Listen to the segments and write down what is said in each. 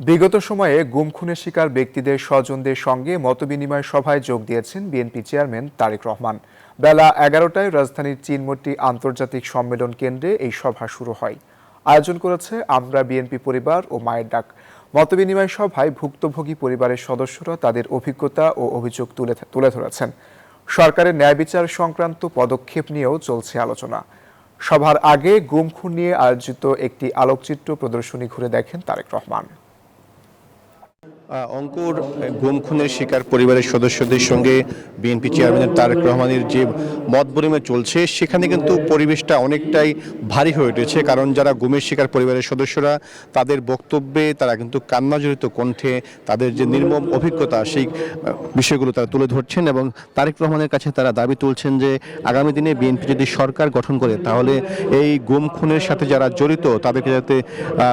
বিগত সময়ে গুম খুনের শিকার ব্যক্তিদের স্বজনদের সঙ্গে মতবিনিময় সভায় যোগ দিয়েছেন বিএনপি চেয়ারম্যান তারেক রহমান। বেলা 11টায় রাজধানীর চিনমোট্টি আন্তর্জাতিক সম্মেলন কেন্দ্রে এই সভা শুরু হয়। আয়োজন করেছে আমরা বিএনপি পরিবার ও মায়ের ডাক। মতবিনিময় সভায় ভুক্তভোগী পরিবারের সদস্যরা তাদের অভিজ্ঞতা ও অভিযোগ তুলে ধরেছেন। সরকারের ন্যায় বিচার সংক্রান্ত পদক্ষেপ নিয়েও চলছে আলোচনা। সভার আগে গুম খুন নিয়ে আয়োজিত একটি আলোকচিত্র প্রদর্শনী ঘুরে দেখেন তারেক রহমান। অঙ্কুর, গুম খুনের শিকার পরিবারের সদস্যদের সঙ্গে বিএনপি চেয়ারম্যান তারেক রহমানের যে মত বিনিময় চলছে, সেখানে কিন্তু পরিবেশটা অনেকটাই ভারী হয়ে উঠেছে। কারণ যারা গুমের শিকার পরিবারের সদস্যরা, তাদের বক্তব্যে তারা কিন্তু কান্নাজড়িত কণ্ঠে তাদের যে নির্মম অভিজ্ঞতা, সেই বিষয়গুলো তারা তুলে ধরছেন এবং তারেক রহমানের কাছে তারা দাবি তুলছেন যে আগামী দিনে বিএনপি যদি সরকার গঠন করে, তাহলে এই গুম খুনের সাথে যারা জড়িত তাদেরকে যাতে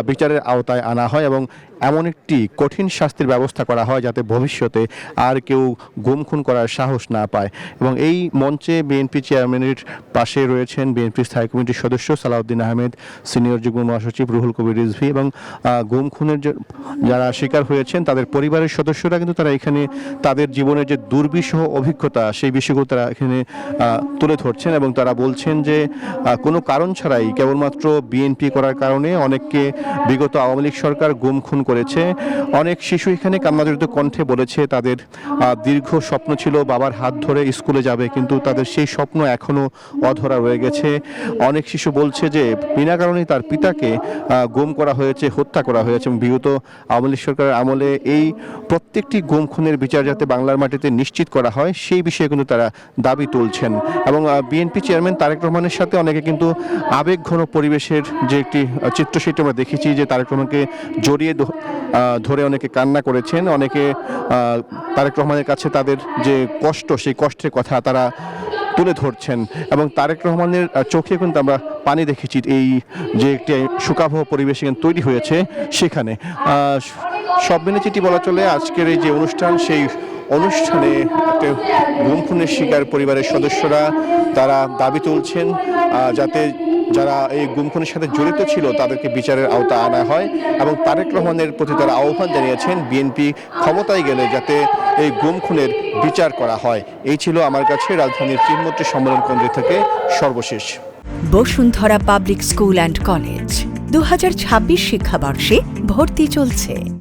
বিচারের আওতায় আনা হয় এবং এমন একটি কঠিন শাস্তির ব্যবস্থা করা হয় যাতে ভবিষ্যতে আর কেউ গুম খুন করার সাহস না পায়। এবং এই মঞ্চে বিএনপি চেয়ারম্যানের পাশে রয়েছেন বিএনপি স্থায়ী কমিটির সদস্য সালাউদ্দিন আহমেদ, সিনিয়র যুগ্ম মহাসচিব রুহুল কবির রিজভী এবং গুম খুনের যারা শিকার হয়েছেন তাদের পরিবারের সদস্যরা কিন্তু তারা এখানে তাদের জীবনের যে দুর্বিষহ অভিজ্ঞতা, সেই বিষয়গুলো তারা এখানে তুলে ধরছেন এবং তারা বলছেন যে কোনো কারণ ছাড়াই কেবলমাত্র বিএনপি করার কারণে অনেককে বিগত আওয়ামী লীগ সরকার গুম খুন করেছে। অনেক শিশু এখানে কান্নাজড়িত কণ্ঠে বলেছে তাদের দীর্ঘ স্বপ্ন ছিল বাবার হাত ধরে স্কুলে যাবে, কিন্তু তাদের সেই স্বপ্ন এখনো অধরা রয়ে গেছে। অনেক শিশু বলছে যে বিনা কারণেই তার পিতাকে গুম করা হয়েছে, হত্যা করা হয়েছে এবং বিগত আওয়ামী লীগ সরকারের আমলে এই প্রত্যেকটি গুম খুনের বিচার যাতে বাংলার মাটিতে নিশ্চিত করা হয়, সেই বিষয়ে কিন্তু তারা দাবি তুলছেন। এবং বিএনপি চেয়ারম্যান তারেক রহমানের সাথে অনেকে কিন্তু আবেগঘন পরিবেশের যে একটি চিত্র, সেটি আমরা দেখেছি যে তারেক রহমানকে জড়িয়ে ধরে অনেকে কান্না করেছেন। অনেকে তারেক রহমানের কাছে তাদের যে কষ্ট, সেই কষ্টের কথা তারা তুলে ধরছেন এবং তারেক রহমানের চোখে কিন্তু আমরা পানি দেখেছি। এই যে একটি শোকাবহ পরিবেশ তৈরি হয়েছে, সেখানে সব মিলে যেটি বলা চলে আজকের এই যে অনুষ্ঠান, সেই অনুষ্ঠানে একটা গুম খুনের শিকার পরিবারের সদস্যরা তারা দাবি তুলছেন যাতে যারা এই গুম খুনের সাথে জড়িত ছিল তাদেরকে বিচারের আওতা আনা হয় এবং তারেক রহমানের প্রতি তারা আহ্বান জানিয়েছেন বিএনপি ক্ষমতায় গেলে যাতে এই গুম খুনের বিচার করা হয়। এই ছিল আমার কাছে রাজধানীর চিনমোট্টি সম্মেলন কেন্দ্র থেকে সর্বশেষ। Bashundhara public school and college 2026 শিক্ষাবর্ষে ভর্তি চলছে।